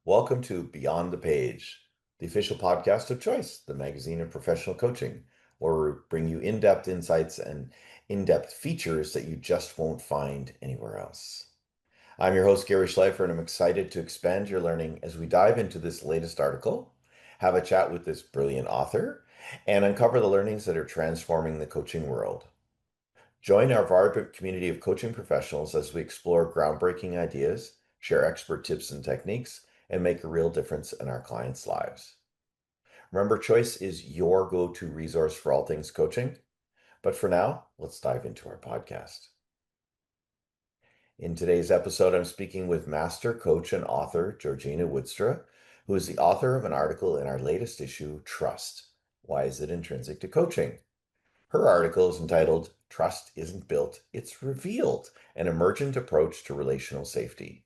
Welcome to Beyond the Page, the official podcast of Choice, the magazine of professional coaching, where we bring you in-depth insights and in-depth features that you just won't find anywhere else. I'm your host, Gary Schleifer, and I'm excited to expand your learning as we dive into this latest article, have a chat with this brilliant author, and uncover the learnings that are transforming the coaching world. Join our vibrant community of coaching professionals as we explore groundbreaking ideas, share expert tips and techniques, and make a real difference in our clients' lives. Remember, Choice is your go-to resource for all things coaching. But for now, let's dive into our podcast. In today's episode, I'm speaking with master coach and author Georgina Woudstra, who is the author of an article in our latest issue, Trust. Why is it intrinsic to coaching? Her article is entitled Trust Isn't Built, It's Revealed, an Emergent Approach to Relational Safety.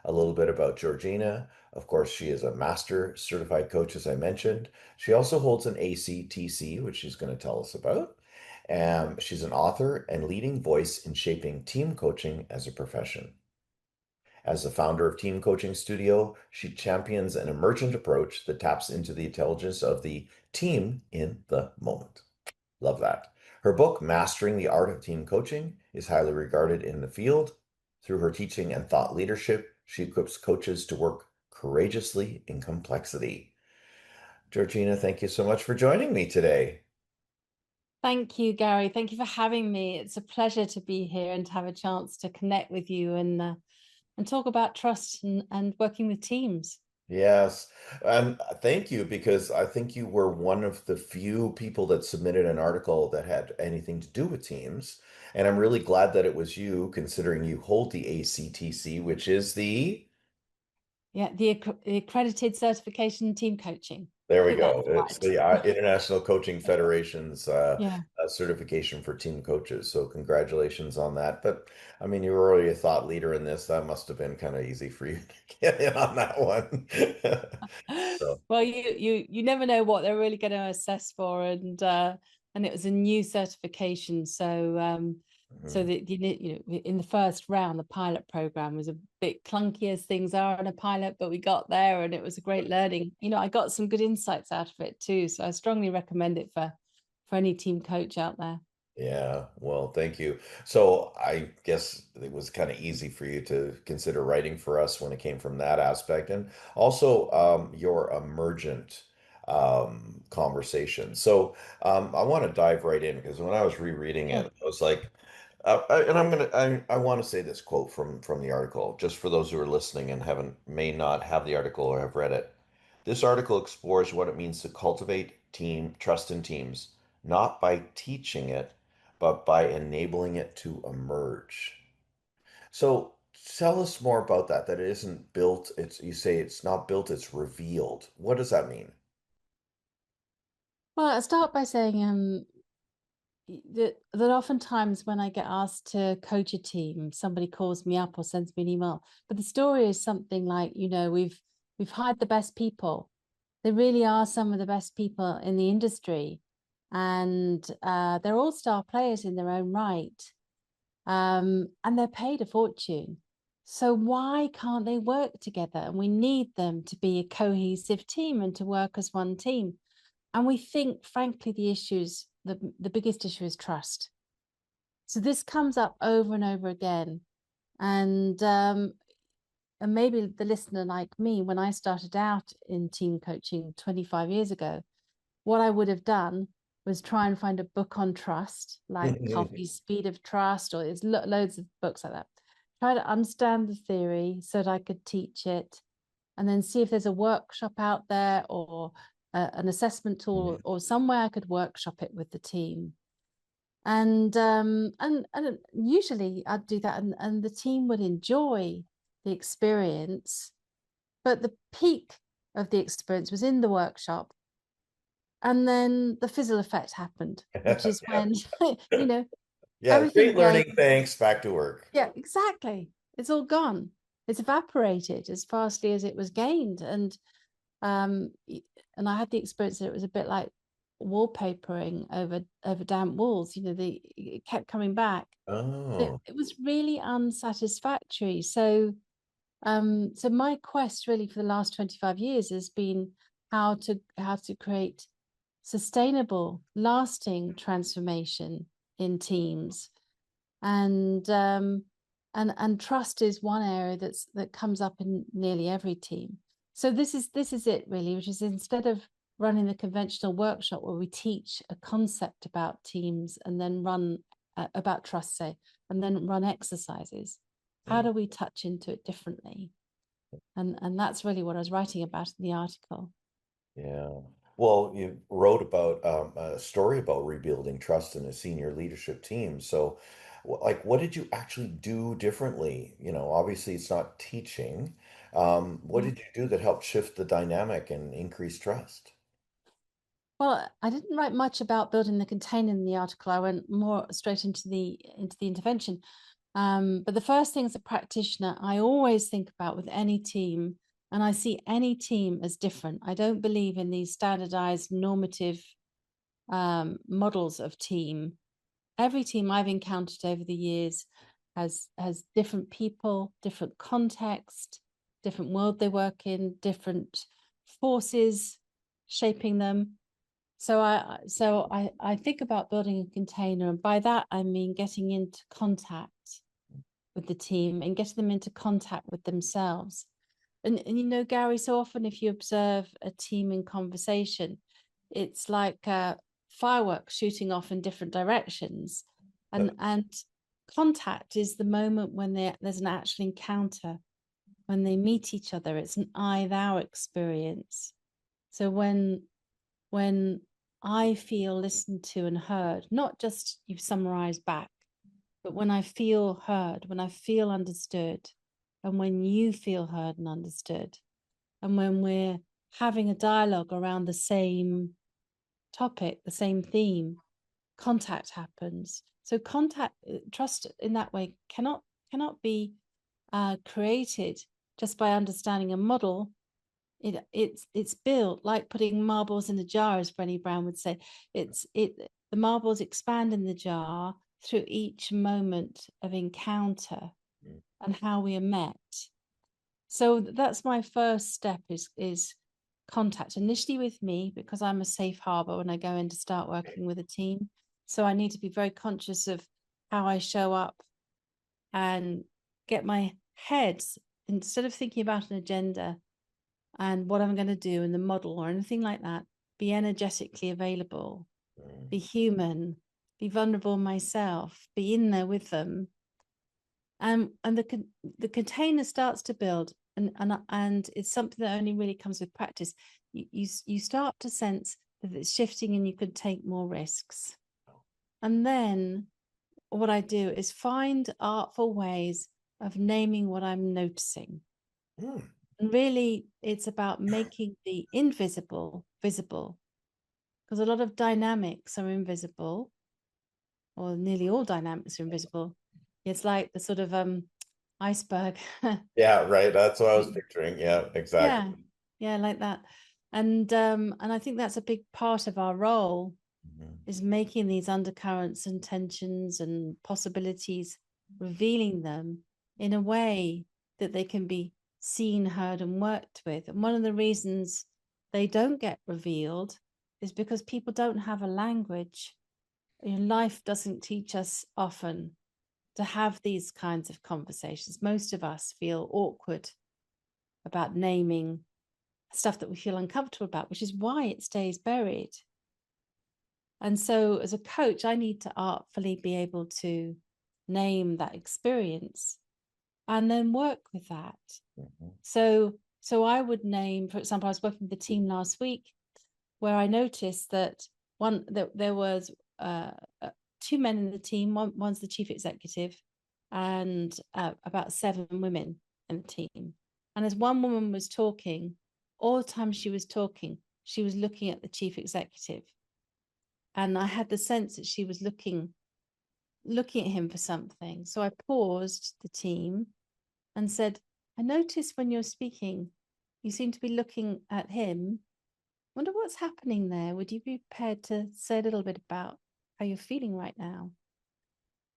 A little bit about Georgina. Of course, she is a master certified coach, as I mentioned. She also holds an ACTC, which she's going to tell us about. She's an author and leading voice in shaping team coaching as a profession. As the founder of Team Coaching Studio, she champions an emergent approach that taps into the intelligence of the team in the moment. Love that. Her book, Mastering the Art of Team Coaching, is highly regarded in the field. Through her teaching and thought leadership, she equips coaches to work courageously in complexity. Georgina, thank you so much for joining me today. Thank you, Gary. Thank you for having me. It's a pleasure to be here and to have a chance to connect with you and talk about trust and working with teams. Yes, and thank you because I think you were one of the few people that submitted an article that had anything to do with teams. And I'm really glad that it was you, considering you hold the ACTC, which is the Yeah, the accredited certification in team coaching. there I we think that's go. It's right. the International Coaching Federation's Yeah. certification for team coaches. So congratulations on that. But I mean, you were already a thought leader in this. That must have been kind of easy for you to get in on that one. So, Well, you never know what they're really going to assess for, and it was a new certification, so mhm. that in the first round, the pilot program was a bit clunky as things are in a pilot, but we got there, and it was a great learning. I got some good insights out of it too, so I strongly recommend it for any team coach out there. Yeah, well, thank you. So I guess it was kind of easy for you to consider writing for us when it came from that aspect, and also your emergent conversation. So I want to dive right in because when I was rereading Sure. it, I was like, and I want to say this quote from the article, just for those who are listening and haven't may not have the article or have read it. This article explores what it means to cultivate team trust in teams, not by teaching it but by enabling it to emerge. So tell us more about that. That it isn't built, it's you say it's not built, it's revealed. What does that mean? Well, I'll start by saying that oftentimes when I get asked to coach a team, somebody calls me up or sends me an email. But the story is something like, we've hired the best people. They really are some of the best people in the industry, and they're all star players in their own right, and they're paid a fortune. So why can't they work together? And we need them to be a cohesive team and to work as one team. And we think, frankly, the biggest issue is trust. So this comes up over and over again. And maybe the listener like me, when I started out in team coaching 25 years ago, what I would have done was try and find a book on trust, like Coffee's Speed of Trust, or there's loads of books like that. Try to understand the theory so that I could teach it, and then see if there's a workshop out there or an assessment tool or somewhere I could workshop it with the team. And usually I'd do that, and the team would enjoy the experience, but the peak of the experience was in the workshop, and then the fizzle effect happened, which is when you know Yeah, everything great goes. learning. Thanks. Back to work. Yeah, exactly. It's all gone. It's evaporated as fastly as it was gained, um, and I had the experience that it was a bit like wallpapering over damp walls. It kept coming back. Oh, It was really unsatisfactory. So So my quest really for the last 25 years has been how to create sustainable, lasting transformation in teams. And trust is one area that comes up in nearly every team. So this is it really, which is, instead of running the conventional workshop where we teach a concept about teams and then run about trust, say, and then run exercises, how do we touch into it differently? And that's really what I was writing about in the article. Yeah. Well, you wrote about a story about rebuilding trust in a senior leadership team. So, like, what did you actually do differently? Obviously, it's not teaching. What Mm. did you do that helped shift the dynamic and increase trust? Well, I didn't write much about building the container in the article. I went more straight into the intervention. But the first thing as a practitioner, I always think about with any team, and I see any team as different. I don't believe in these standardized normative models of team. Every team I've encountered over the years has different people, different context, different world they work in, different forces shaping them. So I think about building a container, and by that I mean getting into contact with the team and getting them into contact with themselves. And Gary, so often if you observe a team in conversation, it's like fireworks shooting off in different directions. And contact is the moment when there's an actual encounter, when they meet each other. It's an I thou experience. So when I feel listened to and heard, not just you've summarized back, but when I feel heard, when I feel understood, and when you feel heard and understood, and when we're having a dialogue around the same topic, the same theme, contact happens. So trust in that way cannot be created just by understanding a model. It's built like putting marbles in a jar, as Brené Brown would say. The marbles expand in the jar through each moment of encounter and how we are met. So that's my first step is contact, initially with me, because I'm a safe harbor when I go in to start working with a team. So I need to be very conscious of how I show up and get my head, instead of thinking about an agenda and what I'm going to do in the model or anything like that, be energetically available, be human, be vulnerable myself, be in there with them. And the container starts to build, and it's something that only really comes with practice. You start to sense that it's shifting and you could take more risks. And then what I do is find artful ways of naming what I'm noticing. Mm. And really, it's about making the invisible visible, because a lot of dynamics are invisible, or nearly all dynamics are invisible. It's like the sort of iceberg. Yeah, right. That's what I was picturing. Yeah, Yeah, exactly. yeah, like that. And I think that's a big part of our role, Mhm. is making these undercurrents and tensions and possibilities, revealing them in a way that they can be seen, heard, and worked with. And one of the reasons they don't get revealed is because people don't have a language. Life doesn't teach us often to have these kinds of conversations. Most of us feel awkward about naming stuff that we feel uncomfortable about, which is why it stays buried. And so, as a coach, I need to artfully be able to name that experience and then work with that. Mhm. So I would name, for example, I was working with the team last week where I noticed that there was uh, two men in the team. One's the chief executive, and about 7 women in the team. And as one woman was talking, all the time she was talking, she was looking at the chief executive, and I had the sense that she was looking at him for something. So I paused the team and said, I noticed when you're speaking, you seem to be looking at him. Wonder what's happening there. Would you be prepared to say a little bit about how you're feeling right now?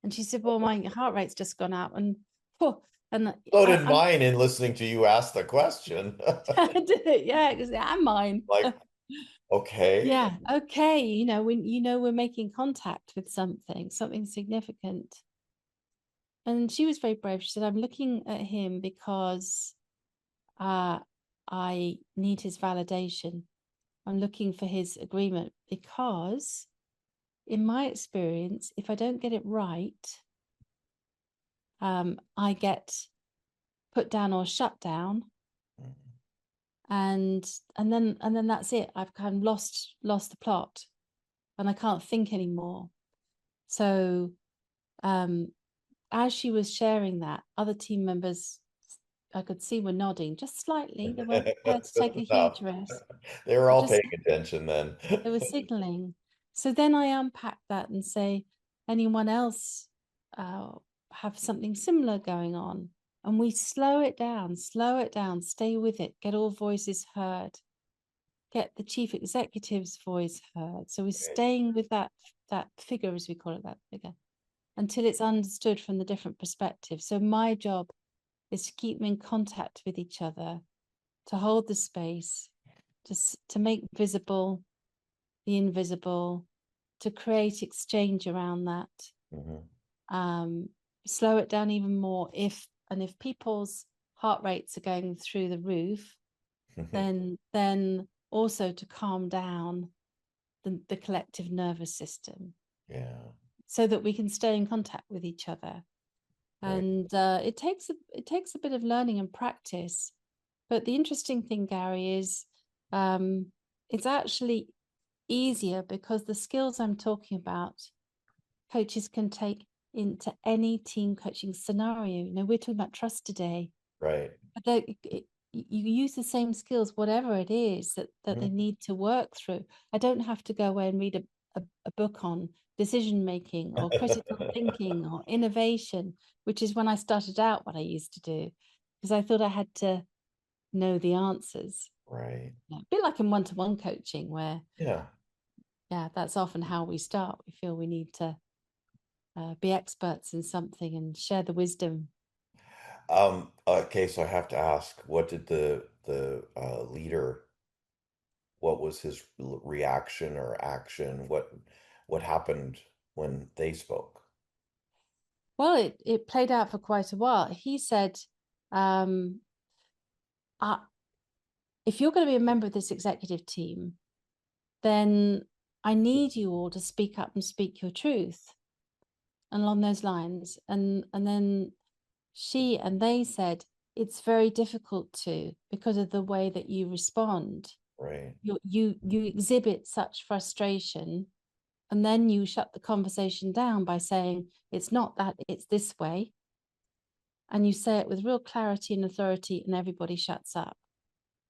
And she said, well, my heart rate's just gone up. And oh, And So did mine in listening to you ask the question. yeah, because I'm mine. Like, okay. Yeah, okay. When we're making contact with something significant. And she was very brave. She said, I'm looking at him because I need his validation. I'm looking for his agreement because, in my experience, if I don't get it right, I get put down or shut down, and then that's it. I've kind of lost the plot, and I can't think anymore. So, as she was sharing that, other team members I could see were nodding just slightly. They weren't prepared to take a huge No, risk, they were but all just paying attention then. they were signaling. So then I unpack that and say, anyone else uh, have something similar going on? And we slow it down, stay with it, get all voices heard, get the chief executive's voice heard. So we're Right. staying with that figure, as we call it, that figure, until it's understood from the different perspectives. So my job is to keep them in contact with each other, to hold the space, to make visible the invisible, to create exchange around that, Mhm. slow it down even more if people's heart rates are going through the roof, then also to calm down the collective nervous system Yeah, so that we can stay in contact with each other. right, And it takes a bit of learning and practice. But the interesting thing, Gary, is it's actually easier because the skills I'm talking about, coaches can take into any team coaching scenario. We're talking about trust today, right. but you use the same skills, whatever it is that they Mhm. need to work through. I don't have to go away and read a book on decision making or critical thinking or innovation, which is when I started out what I used to do, because I thought I had to know the answers. Right. A bit like in one-to-one coaching, where Yeah. yeah, that's often how we start. We feel we need to be experts in something and share the wisdom. Okay, so I have to ask, what did the leader, what was his reaction or action? What happened when they spoke? Well, it played out for quite a while. He said, um, if you're going to be a member of this executive team, then I need you all to speak up and speak your truth. And along those lines. And then she and they said, it's very difficult to, because of the way that you respond. Right. You exhibit such frustration, and then you shut the conversation down by saying it's not that, it's this way, and you say it with real clarity and authority, and everybody shuts up.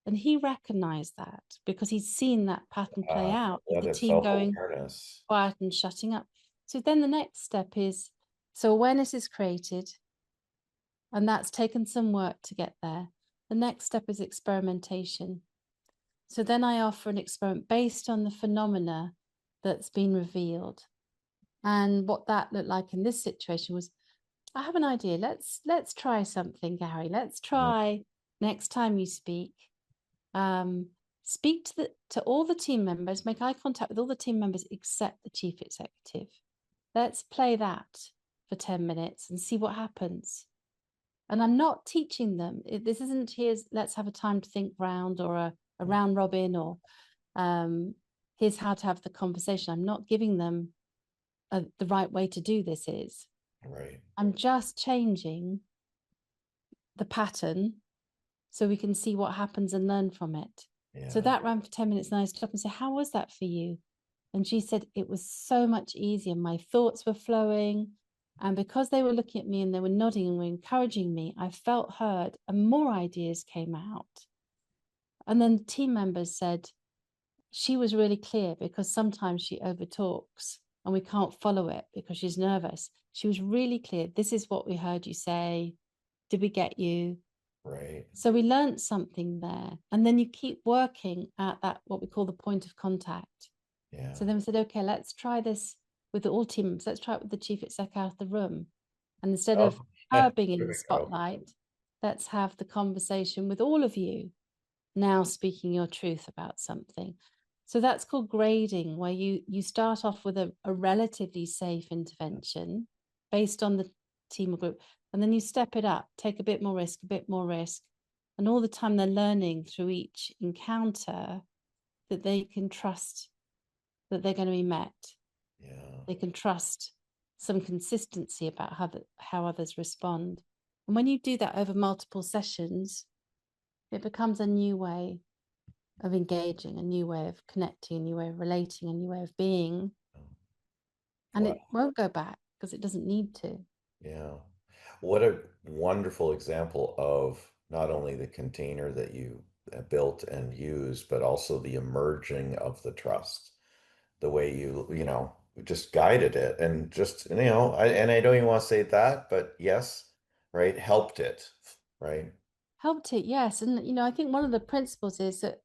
And he recognized that because he's seen that pattern play out of What the a team going self-awareness. quiet and shutting up. So then the next step is, so awareness is created, and that's taken some work to get there. The next step is experimentation. So then I offer an experiment based on the phenomena that's been revealed. And what that looked like in this situation was, I have an idea. Let's try something, Gary. Let's Mhm. try next time you speak to all the team members, make eye contact with all the team members except the chief executive. Let's play that for 10 minutes and see what happens. And I'm not teaching them. This isn't let's have a time to think round or a round robin or here's how to have the conversation. I'm not giving them the right way to do this is. Right. I'm just changing the pattern so we can see what happens and learn from it. So Yeah. that ran for 10 minutes and I stopped and said, how was that for you? And she said, it was so much easier. My thoughts were flowing. And because they were looking at me and they were nodding and were encouraging me, I felt heard and more ideas came out. And then the team members said, she was really clear because sometimes she overtalks and we can't follow it because she's nervous. She was really clear. This is what we heard you say. Did we get you? Right. So we learned something there. And then you keep working at that, what we call the point of contact. Yeah. So then we said, okay, let's try this with all team members. Let's try it with the chief exec out of the room. And instead of Oh. her being in There the we go. spotlight, let's have the conversation with all of you now speaking your truth about something. So that's called grading, where you start off with a relatively safe intervention based on the team or group, and then you step it up, take a bit more risk, a bit more risk. And all the time they're learning through each encounter that they can trust that they're going to be met. Yeah. They can trust some consistency about how others respond. And when you do that over multiple sessions, it becomes a new way of engaging, a new way of connecting, a new way of relating, a new way of being. And Wow. it won't go back because it doesn't need to. Yeah. What a wonderful example of not only the container that you built and used, but also the emerging of the trust, the way you just guided it and just, I don't even want to say that, but yes, right, helped it, right? Helped it, yes. And, I think one of the principles is that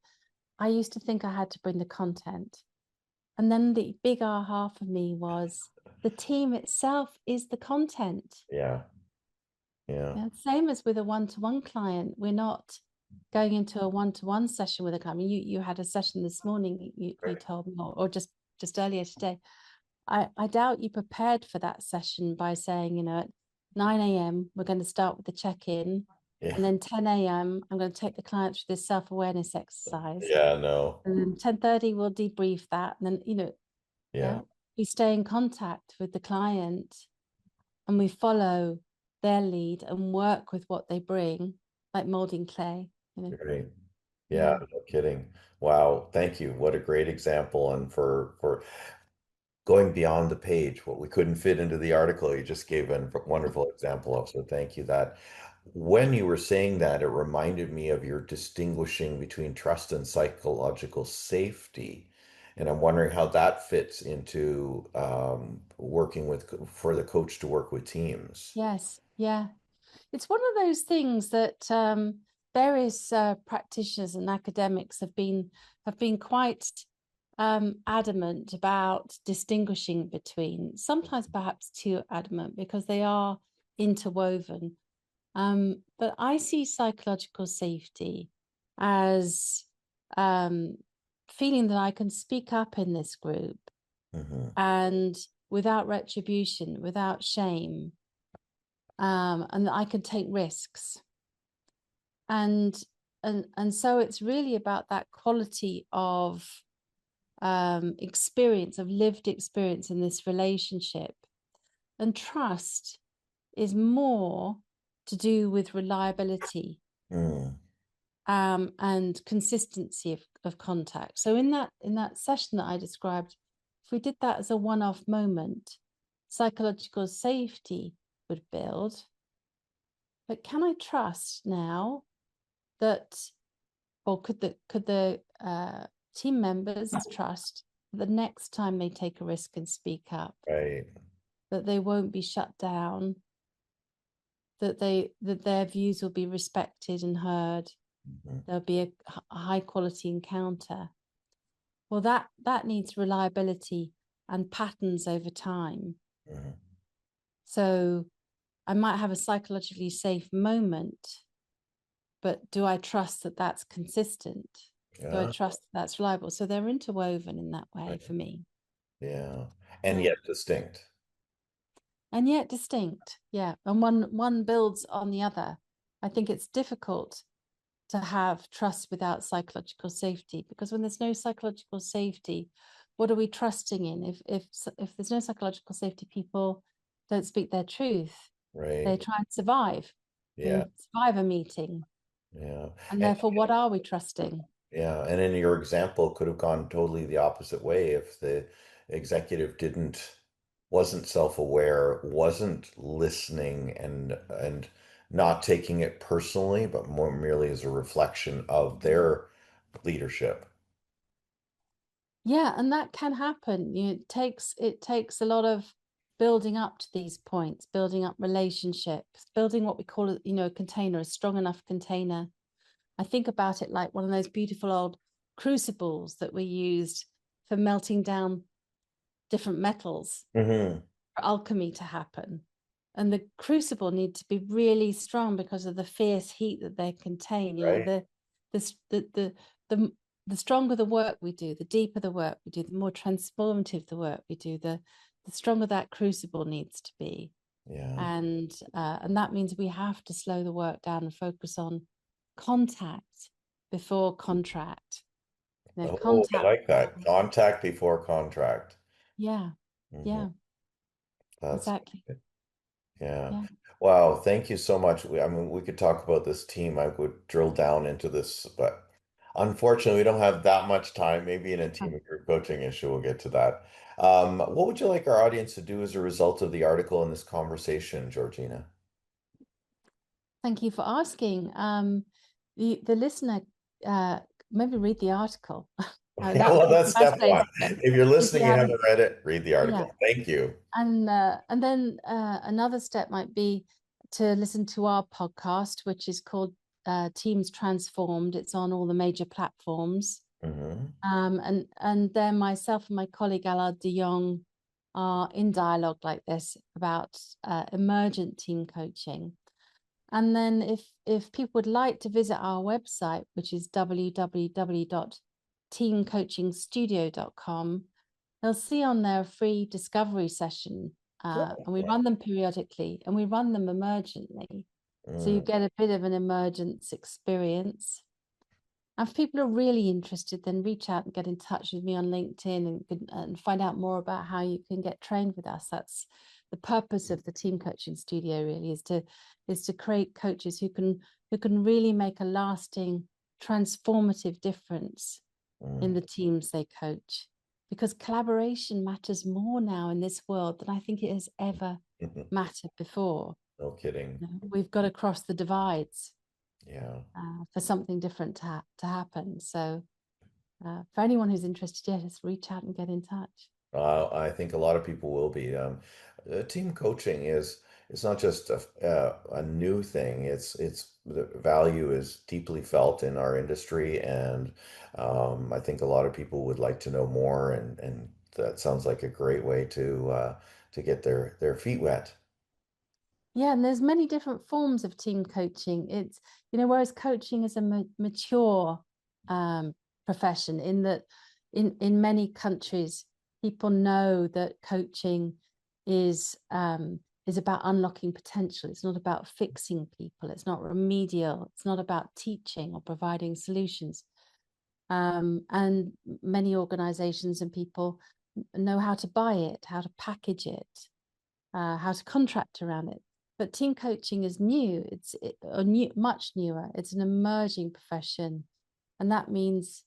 I used to think I had to bring the content. And then the big aha for me was the team itself is the content. Yeah. Yeah. Yeah, same as with a one-to-one client. We're not going into a one-to-one session with a client. I mean, you had a session this morning, you Right. told me, or just earlier today. I doubt you prepared for that session by saying, at 9 a.m., we're going to start with the check-in. Yeah. And then 10 a.m., I'm going to take the client through this self-awareness exercise. Yeah, no. And then 10:30, we'll debrief that. And then, Yeah. yeah, we stay in contact with the client and we follow their lead and work with what they bring, like molding clay. Great. Yeah, Yeah. no kidding. Wow. Thank you. What a great example. And for going beyond the page, what we couldn't fit into the article, you just gave a wonderful example of. So thank you that. When you were saying that, it reminded me of your distinguishing between trust and psychological safety. And I'm wondering how that fits into working for the coach to work with teams. Yes. Yeah. It's one of those things that various practitioners and academics have been quite adamant about distinguishing between. Sometimes perhaps too adamant because they are interwoven. But I see psychological safety as feeling that I can speak up in this group Hmm. and without retribution, without shame, and that I can take risks. And so it's really about that quality of experience, of lived experience in this relationship. And trust is more to do with reliability Mm. and consistency of contact. So in that session that I described, if we did that as a one-off moment, psychological safety would build. But can I trust now that, or could the team members trust that the next time they take a risk and speak up, Right. that they won't be shut down, that their views will be respected and heard, Mhm. there'll be a high quality encounter. Well, that needs reliability and patterns over time. Mhm. So I might have a psychologically safe moment, but do I trust that that's consistent? Do I Yeah. trust that that's reliable? So they're interwoven in that way for Right. me. Yeah. And Yeah. yet distinct. And yet distinct. Yeah. And one builds on the other. I think it's difficult to have trust without psychological safety, because when there's no psychological safety, what are we trusting in? If there's no psychological safety, people don't speak their truth. They Right. try and survive Yeah. and survive a meeting. Yeah. And And therefore, what are we trusting? yeah. And in your example, could have gone totally the opposite way if the executive wasn't self-aware, wasn't listening and not taking it personally, but more merely as a reflection of their leadership. Yeah, and that can happen. It takes a lot of building up to these points, building up relationships, building what we call a container, a strong enough container. I think about it like one of those beautiful old crucibles that we used for melting down different metals Hmm. for alchemy to happen. and the crucible need to be really strong because of the fierce heat that they contain. You know, Right. the the stronger the work we do, the deeper the work we do, the more transformative the work we do, the stronger that crucible needs to be. Yeah. And that means we have to slow the work down and focus on contact before contract. You know, Oh, I contact. like that. Contact before contract. Yeah, Hmm. yeah, That's exactly. yeah. Yeah. Wow, thank you so much. I mean, we could talk about this team. I would drill down into this, but unfortunately, we don't have that much time. Maybe in a team Oh, and group coaching issue, we'll get to that. What would you like our audience to do as a result of the article in this conversation, Georgina? thank you for asking. The listener uh, maybe read the article. Yeah, That would well, be that's the first step place one. to go. If you're If you listening, you haven't, haven't read it, read the yeah. article. Thank you. And then another step might be to listen to our podcast, which is called Teams Transformed. It's on all the major platforms. Hmm. And then myself and my colleague Allard de Jong are in dialogue like this about emergent team coaching. And then if people would like to visit our website, which is www.teamcoachingstudio.com, they'll see on there a free discovery session. And we run them periodically and we run them emergently. So you Mm, get a bit of an emergence experience. And if people are really interested, then reach out and get in touch with me on LinkedIn and find out more about how you can get trained with us. That's the purpose of the team coaching studio, really, is to create coaches who can really make a lasting, transformative difference in mm. the teams they coach. Because collaboration matters more now in this world than I think it has ever mattered before. No kidding. We've got to cross the divides Yeah. for something different to happen. So for anyone who's interested, yeah, just reach out and get in touch. I think a lot of people will be. Team coaching is it's not just a new thing. It's the value is deeply felt in our industry, and I think a lot of people would like to know more. And that sounds like a great way to get their feet wet. Yeah, and there's many different forms of team coaching. It's, whereas coaching is a mature um, profession in that in many countries, people know that coaching is is about unlocking potential. It's not about fixing people. It's not remedial. It's not about teaching or providing solutions. And many organizations and people know how to buy it, how to package it, how to contract around it. But team coaching is new. Much newer. It's an emerging profession, and that means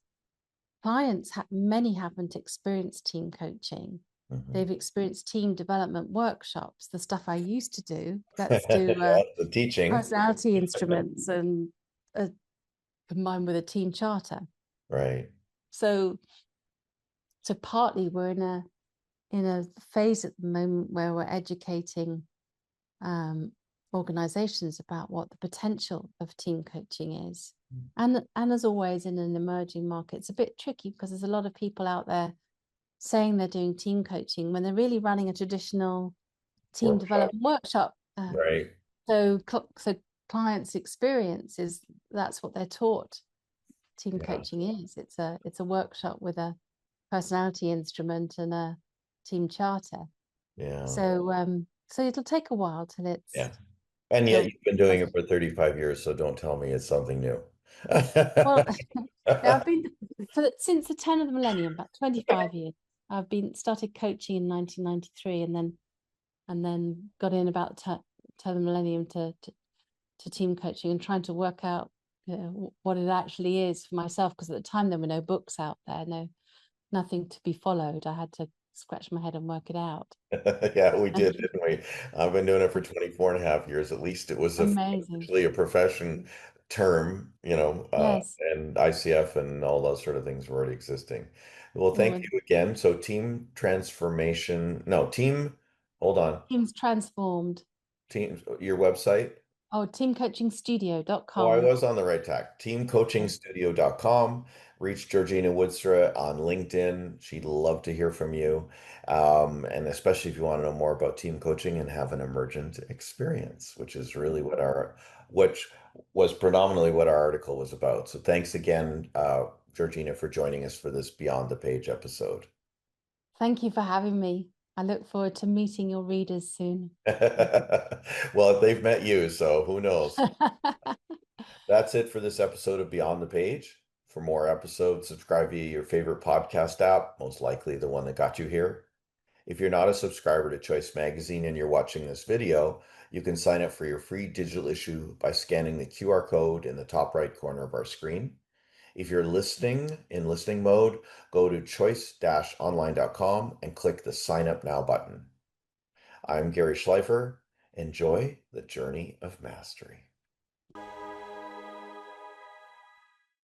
many haven't experienced team coaching. Mhm. They've experienced team development workshops, the stuff I used to do. Let's do Yeah, the teaching, personality instruments and uh, combined with a team charter. right? So, so partly we're in a phase at the moment where we're educating um, organizations about what the potential of team coaching is. And as always in an emerging market, it's a bit tricky because there's a lot of people out there saying they're doing team coaching when they're really running a traditional team Workshop, development workshop. right? So clients' experience is that's what they're taught. Team Yeah, coaching is it's a workshop with a personality instrument and a team charter. yeah, So it'll take a while yeah. And yet till you've been doing it for 35 years, so don't tell me it's something new. well, I've been since the turn of the millennium, about 25 years. I've been started coaching in 1993, and then got in about turn of the millennium to team coaching and trying to work out what it actually is for myself. Because at the time there were no books out there, nothing to be followed. I had to scratch my head and work it out. Yeah, we And did, didn't we? I've been doing it for 24 and a half years. At least it was amazing. actually a profession term, Yes. and ICF and all those sort of things were already existing. Well, thank Well, you again. So team transformation, no, hold on. teams transformed. Your website? Oh, Oh, I teamcoachingstudio.com. was on the right track. Teamcoachingstudio.com. reach Georgina Woudstra on LinkedIn. She'd love to hear from you. And especially if you want to know more about team coaching and have an emergent experience, which is really which was predominantly what our article was about. So thanks again, Georgina, for joining us for this Beyond the Page episode. Thank you for having me. I look forward to meeting your readers soon. Well, they've met you, so who knows? That's it for this episode of Beyond the Page. For more episodes, subscribe via your favorite podcast app, most likely the one that got you here. If you're not a subscriber to Choice Magazine and you're watching this video, you can sign up for your free digital issue by scanning the QR code in the top right corner of our screen. If you're listening in listening mode, go to choice-online.com and click the Sign Up Now button. I'm Gary Schleifer. Enjoy the journey of mastery.